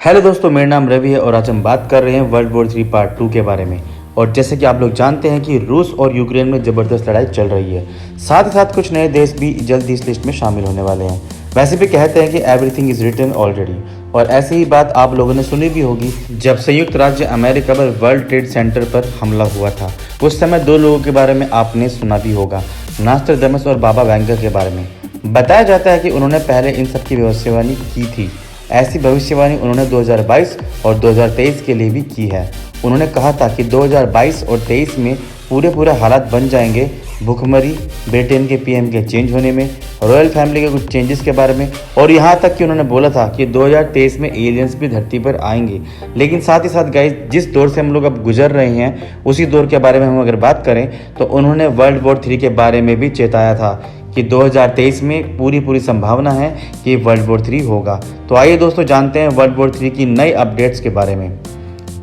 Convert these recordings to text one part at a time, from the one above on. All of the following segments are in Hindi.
हेलो दोस्तों, मेरा नाम रवि है और आज हम बात कर रहे हैं वर्ल्ड वॉर 3 पार्ट 2 के बारे में। और जैसे कि आप लोग जानते हैं कि रूस और यूक्रेन में ज़बरदस्त लड़ाई चल रही है। साथ ही साथ कुछ नए देश भी जल्द इस लिस्ट में शामिल होने वाले हैं। वैसे भी कहते हैं कि एवरीथिंग इज रिटन ऑलरेडी, और ऐसी ही बात आप लोगों ने सुनी भी होगी जब संयुक्त राज्य अमेरिका पर वर्ल्ड ट्रेड सेंटर पर हमला हुआ था। उस समय दो लोगों के बारे में आपने सुना भी होगा, नास्ट्राडामस और बाबा वैंगर के बारे में। बताया जाता है कि उन्होंने पहले इन सब की भविष्यवाणी की थी। ऐसी भविष्यवाणी उन्होंने 2022 और 2023 के लिए भी की है। उन्होंने कहा था कि 2022 और 23 में पूरे हालात बन जाएंगे, भुखमरी, ब्रिटेन के पीएम के चेंज होने में, रॉयल फैमिली के कुछ चेंजेस के बारे में, और यहाँ तक कि उन्होंने बोला था कि 2023 में एलियंस भी धरती पर आएंगे। लेकिन साथ ही साथ गाइस, जिस दौर से हम लोग अब गुजर रहे हैं उसी दौर के बारे में हम अगर बात करें तो उन्होंने वर्ल्ड वॉर 3 के बारे में भी चेताया था कि 2023 में पूरी संभावना है कि वर्ल्ड वॉर 3 होगा। तो आइए दोस्तों जानते हैं वर्ल्ड वॉर 3 की नई अपडेट्स के बारे में।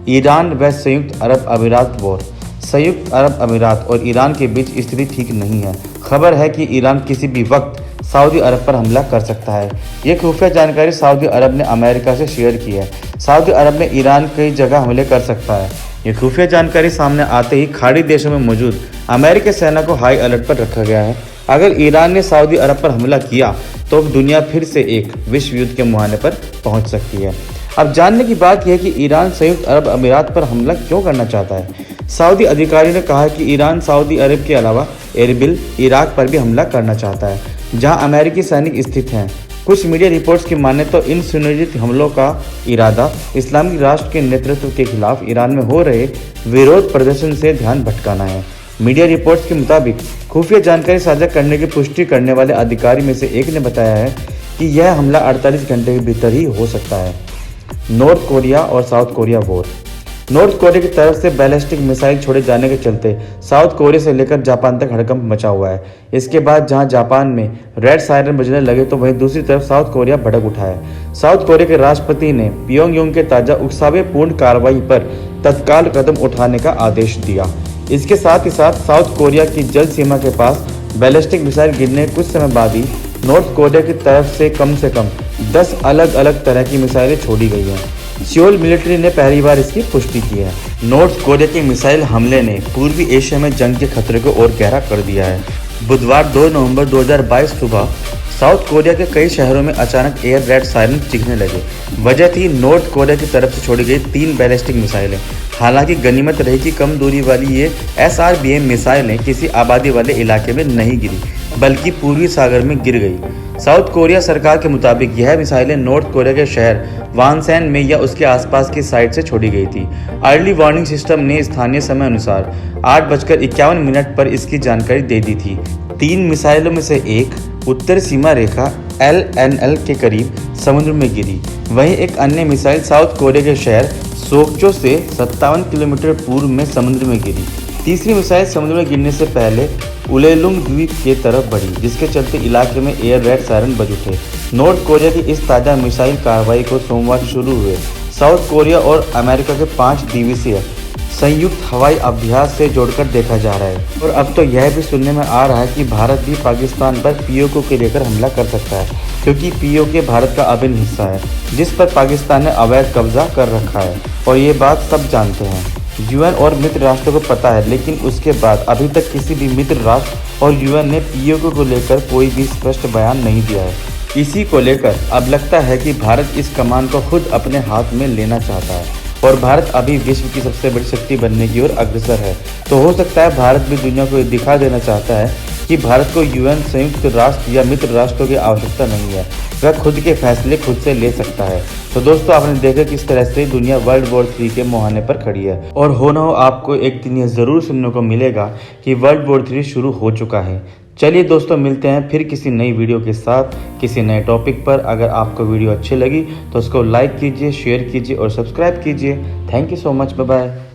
ईरान व संयुक्त अरब अमीरात वॉर। संयुक्त अरब अमीरात और ईरान के बीच स्थिति ठीक नहीं है। खबर है कि ईरान किसी भी वक्त सऊदी अरब पर हमला कर सकता है। ये खुफिया जानकारी सऊदी अरब ने अमेरिका से शेयर की है। सऊदी अरब में ईरान कई जगह हमले कर सकता है। ये खुफिया जानकारी सामने आते ही खाड़ी देशों में मौजूद अमेरिकी सेना को हाई अलर्ट पर रखा गया है। अगर ईरान ने सऊदी अरब पर हमला किया तो दुनिया फिर से एक विश्व युद्ध के मुहाने पर पहुंच सकती है। अब जानने की बात यह है कि ईरान संयुक्त अरब अमीरात पर हमला क्यों करना चाहता है। सऊदी अधिकारियों ने कहा है कि ईरान सऊदी अरब के अलावा एरबिल, इराक पर भी हमला करना चाहता है, जहां अमेरिकी सैनिक स्थित हैं। कुछ मीडिया रिपोर्ट्स की माने तो इन सुनियोजित हमलों का इरादा इस्लामिक राष्ट्र के नेतृत्व के खिलाफ ईरान में हो रहे विरोध प्रदर्शन से ध्यान भटकाना है। मीडिया रिपोर्ट्स के मुताबिक खुफिया जानकारी साझा करने की पुष्टि करने वाले अधिकारी में से एक ने बताया है कि यह हमला 48 घंटे के भीतर ही हो सकता है। नॉर्थ कोरिया और south Korea war. North Korea की तरफ से बैलिस्टिक मिसाइल छोड़े जाने के चलते साउथ कोरिया से लेकर जापान तक हड़कंप मचा हुआ है। इसके बाद जहां जापान में रेड सायरन बजने लगे तो वहीं दूसरी तरफ साउथ कोरिया भड़क उठा है। साउथ कोरिया के राष्ट्रपति ने पियोंगयांग के ताजा उकसावेपूर्ण कार्रवाई पर तत्काल कदम उठाने का आदेश दिया। इसके साथ ही साथ साउथ कोरिया की जल सीमा के पास बैलिस्टिक मिसाइल गिरने कुछ समय बाद ही नॉर्थ कोरिया की तरफ से कम 10 अलग तरह की मिसाइलें छोड़ी गई हैं। सियोल मिलिट्री ने पहली बार इसकी पुष्टि की है। नॉर्थ कोरिया के मिसाइल हमले ने पूर्वी एशिया में जंग के खतरे को और गहरा कर दिया है। बुधवार 2 नवंबर 2022 सुबह साउथ कोरिया के कई शहरों में अचानक एयर रेड सायरन चीखने लगे। वजह थी नॉर्थ कोरिया की तरफ से छोड़ी गई 3 बैलिस्टिक मिसाइलें। हालांकि गनीमत रही कि कम दूरी वाली ये SRBM मिसाइलें किसी आबादी वाले इलाके में नहीं गिरी, बल्कि पूर्वी सागर में गिर गई। साउथ कोरिया सरकार के मुताबिक यह मिसाइलें नॉर्थ कोरिया के शहर वानसैन में या उसके आसपास की साइट से छोड़ी गई थी। अर्ली वार्निंग सिस्टम ने स्थानीय समय अनुसार 8:51 पर इसकी जानकारी दे दी थी। 3 मिसाइलों में से एक उत्तर सीमा रेखा LNL के करीब समुद्र में गिरी। वहीं एक अन्य मिसाइल साउथ कोरिया के शहर सोक्चो से 57 किलोमीटर पूर्व में समुद्र में गिरी। तीसरी मिसाइल समुद्र में गिरने से पहले उलेलुंग द्वीप की तरफ बढ़ी, जिसके चलते इलाके में एयर रेड सायरन बज उठे। नॉर्थ कोरिया की इस ताज़ा मिसाइल कार्रवाई को सोमवार शुरू हुए साउथ कोरिया और अमेरिका के 5 दिवसीय संयुक्त हवाई अभ्यास से जोड़कर देखा जा रहा है। और अब तो यह भी सुनने में आ रहा है कि भारत भी पाकिस्तान पर POK को लेकर हमला कर सकता है, क्योंकि POK भारत का अभिन्न हिस्सा है जिस पर पाकिस्तान ने अवैध कब्जा कर रखा है। और ये बात सब जानते हैं, UN और मित्र राष्ट्रों को पता है, लेकिन उसके बाद अभी तक किसी भी मित्र राष्ट्र और UN ने POK को लेकर कोई भी स्पष्ट बयान नहीं दिया है। इसी को लेकर अब लगता है कि भारत इस कमान को खुद अपने हाथ में लेना चाहता है और भारत अभी विश्व की सबसे बड़ी शक्ति बनने की ओर अग्रसर है। तो हो सकता है भारत भी दुनिया को दिखा देना चाहता है कि भारत को UN, संयुक्त राष्ट्र या मित्र राष्ट्रों की आवश्यकता नहीं है, वह खुद के फैसले खुद से ले सकता है। तो दोस्तों, आपने देखा किस तरह से दुनिया वर्ल्ड वॉर 3 के मुहाने पर खड़ी है। और हो ना हो आपको एक दिन यह ज़रूर सुनने को मिलेगा कि वर्ल्ड वॉर 3 शुरू हो चुका है। चलिए दोस्तों, मिलते हैं फिर किसी नई वीडियो के साथ किसी नए टॉपिक पर। अगर आपको वीडियो अच्छी लगी तो उसको लाइक कीजिए, शेयर कीजिए और सब्सक्राइब कीजिए। Thank you so much, bye bye.